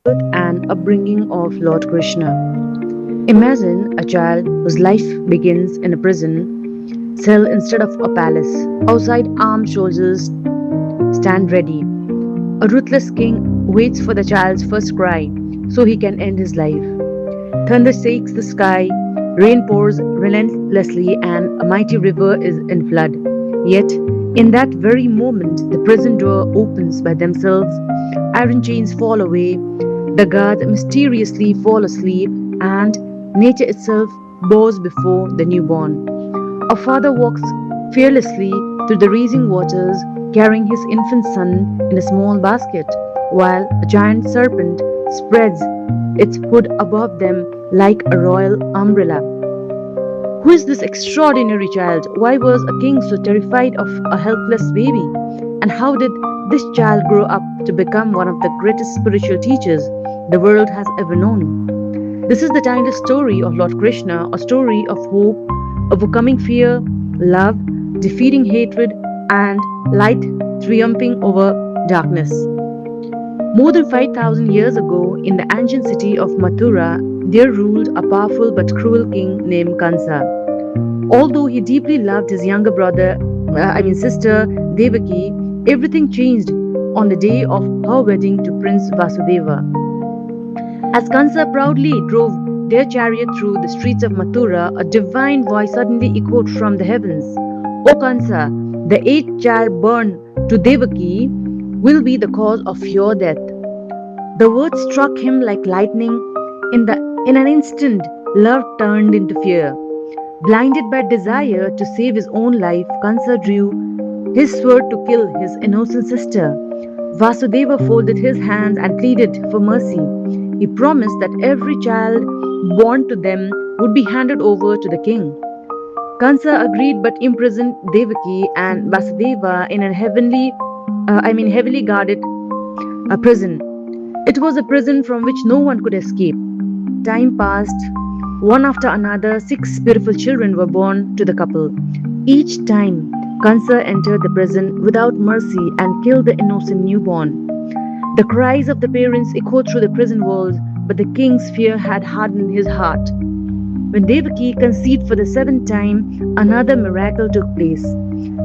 birth and upbringing of Lord Krishna. Imagine a child whose life begins in a prison cell instead of a palace. Outside, armed soldiers stand ready. A ruthless king waits for the child's first cry so he can end his life. Thunder shakes the sky, rain pours relentlessly, and a mighty river is in flood. Yet, in that very moment, the prison door opens by themselves, iron chains fall away, the guards mysteriously fall asleep, and nature itself bows before the newborn. A father walks fearlessly through the raging waters, carrying his infant son in a small basket, while a giant serpent spreads its hood above them like a royal umbrella. Who is this extraordinary child? Why was a king so terrified of a helpless baby? And how did this child grow up to become one of the greatest spiritual teachers the world has ever known? This is the timeless story of Lord Krishna, a story of hope, overcoming fear, love, defeating hatred, and light triumphing over darkness. More than 5,000 years ago, in the ancient city of Mathura, there ruled a powerful but cruel king named Kansa. Although he deeply loved his younger sister Devaki, everything changed on the day of her wedding to Prince Vasudeva. As Kansa proudly drove their chariot through the streets of Mathura, a divine voice suddenly echoed from the heavens. O Kansa, the eighth child born to Devaki will be the cause of your death. The words struck him like lightning. In an instant, love turned into fear. Blinded by desire to save his own life, Kansa drew his sword to kill his innocent sister. Vasudeva folded his hands and pleaded for mercy. He promised that every child born to them would be handed over to the king. Kansa agreed but imprisoned Devaki and Vasudeva in a heavily guarded prison. It was a prison from which no one could escape. Time passed. One after another, six beautiful children were born to the couple. Each time, Kansa entered the prison without mercy and killed the innocent newborn. The cries of the parents echoed through the prison walls, but the king's fear had hardened his heart. When Devaki conceived for the seventh time, another miracle took place.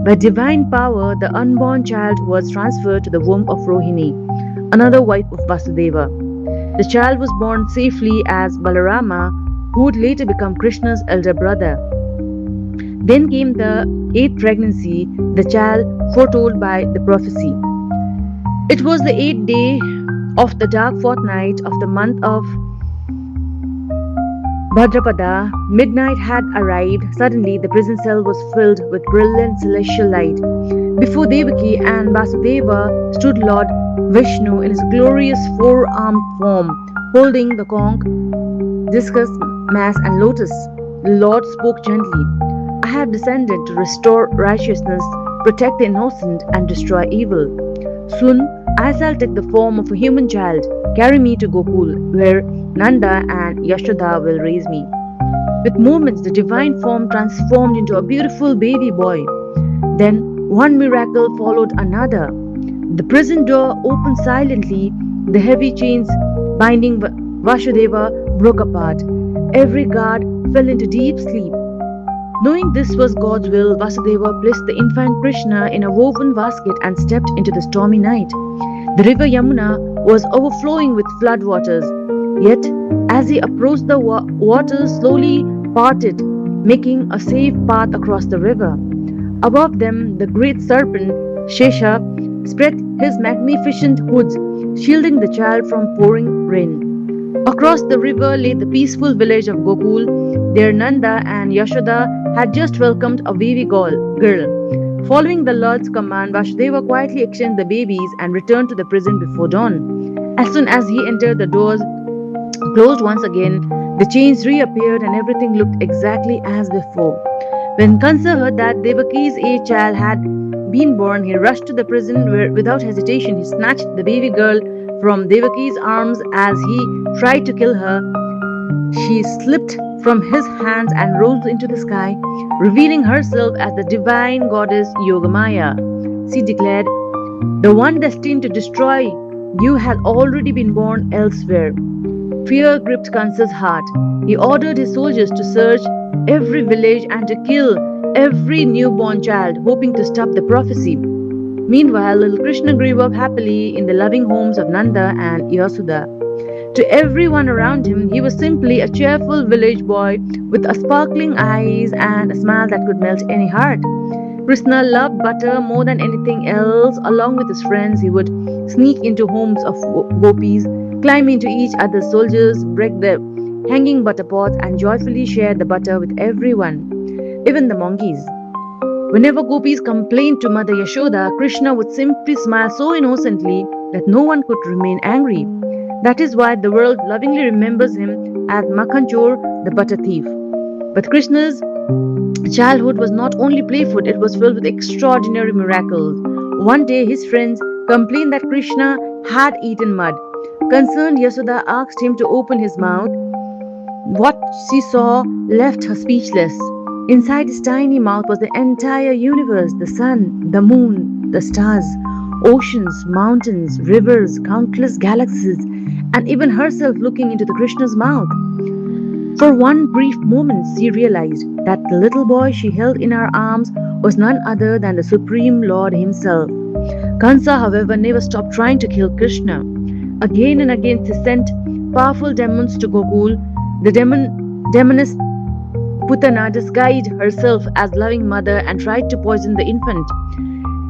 By divine power, the unborn child was transferred to the womb of Rohini, another wife of Vasudeva. The child was born safely as Balarama, who would later become Krishna's elder brother. Then came the eighth pregnancy, the child foretold by the prophecy. It was the eighth day of the dark fortnight of the month of Bhadrapada. Midnight had arrived. Suddenly, the prison cell was filled with brilliant celestial light. Before Devaki and Vasudeva stood Lord Vishnu in his glorious four-armed form, holding the conch, discus, mace, and lotus. The Lord spoke gently. I have descended to restore righteousness, protect the innocent, and destroy evil. Soon I shall take the form of a human child. Carry me to Gokul, where Nanda and Yashoda will raise me. With moments, the divine form transformed into a beautiful baby boy. Then one miracle followed another. The prison door opened silently. The heavy chains binding Vasudeva broke apart. Every guard fell into deep sleep. Knowing this was God's will, Vasudeva placed the infant Krishna in a woven basket and stepped into the stormy night. The river Yamuna was overflowing with flood waters. Yet, as he approached, the waters slowly parted, making a safe path across the river. Above them, the great serpent, Shesha, spread his magnificent hoods, shielding the child from pouring rain. Across the river lay the peaceful village of Gokul. There Nanda and Yashoda had just welcomed a baby girl. Following the Lord's command, Vasudeva quietly exchanged the babies and returned to the prison before dawn. As soon as he entered, the doors closed once again, the chains reappeared and everything looked exactly as before. When Kansa heard that Devaki's eighth child had been born, he rushed to the prison where, without hesitation, he snatched the baby girl from Devaki's arms. As he tried to kill her, she slipped from his hands and rose into the sky, revealing herself as the divine goddess Yogamaya. She declared, "The one destined to destroy You had already been born elsewhere. Fear gripped Kansa's heart. He ordered his soldiers to search every village and to kill every newborn child, hoping to stop the prophecy. Meanwhile, little Krishna grew up happily in the loving homes of Nanda and Yasuda. To everyone around him, he was simply a cheerful village boy with a sparkling eyes and a smile that could melt any heart. Krishna loved butter more than anything else. Along with his friends, he would sneak into homes of gopis, climb into each other's soldiers, break the hanging butter pots, and joyfully share the butter with everyone, even the monkeys. Whenever gopis complained to Mother Yashoda, Krishna would simply smile so innocently that no one could remain angry. That is why the world lovingly remembers him as Makhanchor, the butter thief. But Krishna's childhood was not only playful, it was filled with extraordinary miracles. One day, his friends complained that Krishna had eaten mud. Concerned, Yashoda asked him to open his mouth. What she saw left her speechless. Inside his tiny mouth was the entire universe: the sun, the moon, the stars, oceans, mountains, rivers, countless galaxies, and even herself looking into the Krishna's mouth. For one brief moment, she realized that the little boy she held in her arms was none other than the Supreme Lord himself. Kansa, however, never stopped trying to kill Krishna. Again and again, she sent powerful demons to Gokul. The demoness Putana disguised herself as loving mother and tried to poison the infant.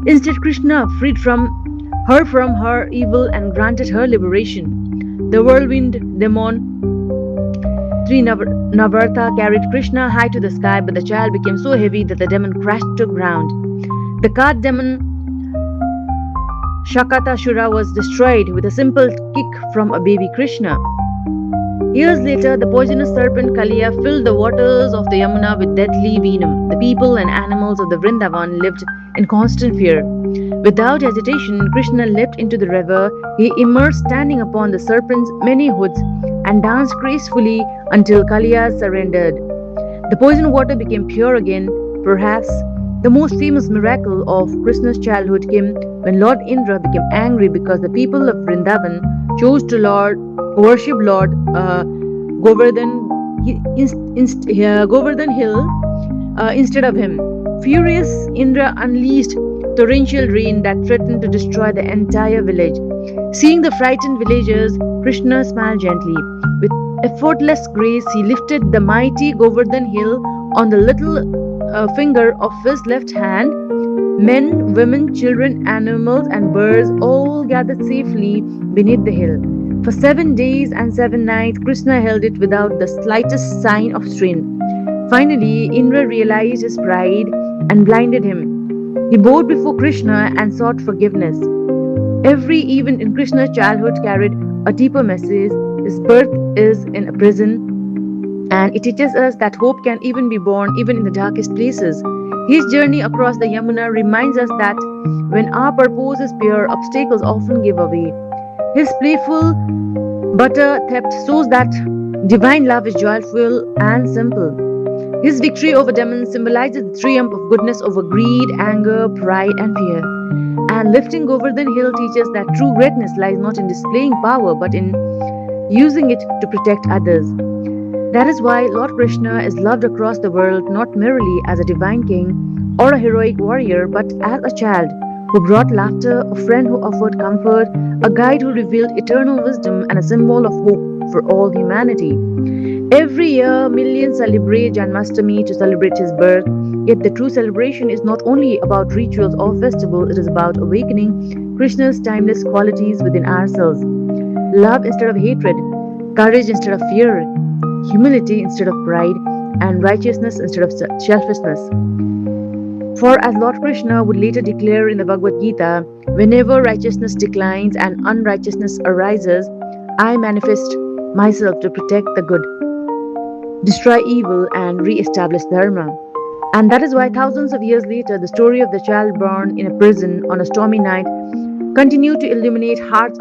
Instead, Krishna freed her from her evil and granted her liberation. The whirlwind demon Navartha carried Krishna high to the sky, but the child became so heavy that the demon crashed to ground. The cart demon Shakatashura was destroyed with a simple kick from a baby Krishna. Years later, the poisonous serpent Kaliya filled the waters of the Yamuna with deadly venom. The people and animals of the Vrindavan lived in constant fear. Without hesitation, Krishna leapt into the river. He emerged standing upon the serpent's many hoods and danced gracefully until Kaliya surrendered. The poisoned water became pure again. Perhaps the most famous miracle of Krishna's childhood came when Lord Indra became angry because the people of Vrindavan chose to worship Lord Govardhan Hill instead of him. Furious, Indra unleashed torrential rain that threatened to destroy the entire village. Seeing the frightened villagers, Krishna smiled gently. With effortless grace, he lifted the mighty Govardhan Hill on the little finger of his left hand. Men, women, children, animals, and birds all gathered safely beneath the hill. For 7 days and 7 nights, Krishna held it without the slightest sign of strain. Finally, Indra realized his pride and blinded him. He bowed before Krishna and sought forgiveness. Every event in Krishna's childhood carried a deeper message. His birth is in a prison, and it teaches us that hope can even be born even in the darkest places. His journey across the Yamuna reminds us that when our purpose is pure, obstacles often give way. His playful butter theft shows that divine love is joyful and simple. His victory over demons symbolizes the triumph of goodness over greed, anger, pride, and fear. And lifting Govardhan Hill teaches that true greatness lies not in displaying power but in using it to protect others. That is why Lord Krishna is loved across the world not merely as a divine king or a heroic warrior, but as a child who brought laughter, a friend who offered comfort, a guide who revealed eternal wisdom, and a symbol of hope for all humanity. Every year, millions celebrate Janmashtami to celebrate his birth, yet the true celebration is not only about rituals or festivals, it is about awakening Krishna's timeless qualities within ourselves. Love instead of hatred, courage instead of fear, humility instead of pride, and righteousness instead of selfishness. For as Lord Krishna would later declare in the Bhagavad Gita, whenever righteousness declines and unrighteousness arises, I manifest myself to protect the good, destroy evil, and re-establish dharma. And that is why thousands of years later, the story of the child born in a prison on a stormy night continued to illuminate hearts